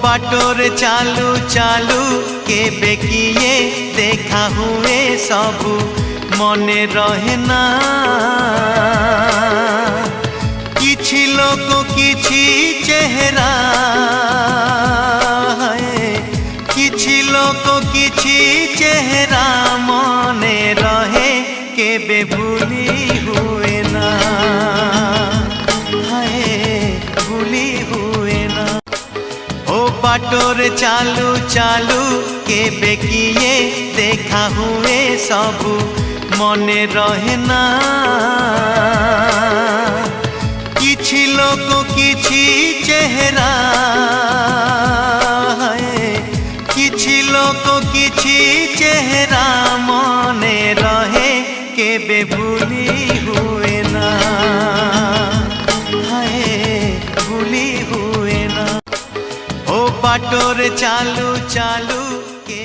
Bator चालू चालू केबे किए देखा हुए सबू मने रहे ना। किछि लोक किछि चेहरा है, किछि लोक किछि चेहरा मने रहे केबे भूली हुए ना। भूली हुए ना। बाटोर चालू चालू केबे किए देखा हुए सबू मने रहे ना। किछि लोक किछि चेहरा है, किछि लोक किछि चेहरा मने रहे केबे भूली हुए ना। भूली हुए ना। बाटोर चालू चालू के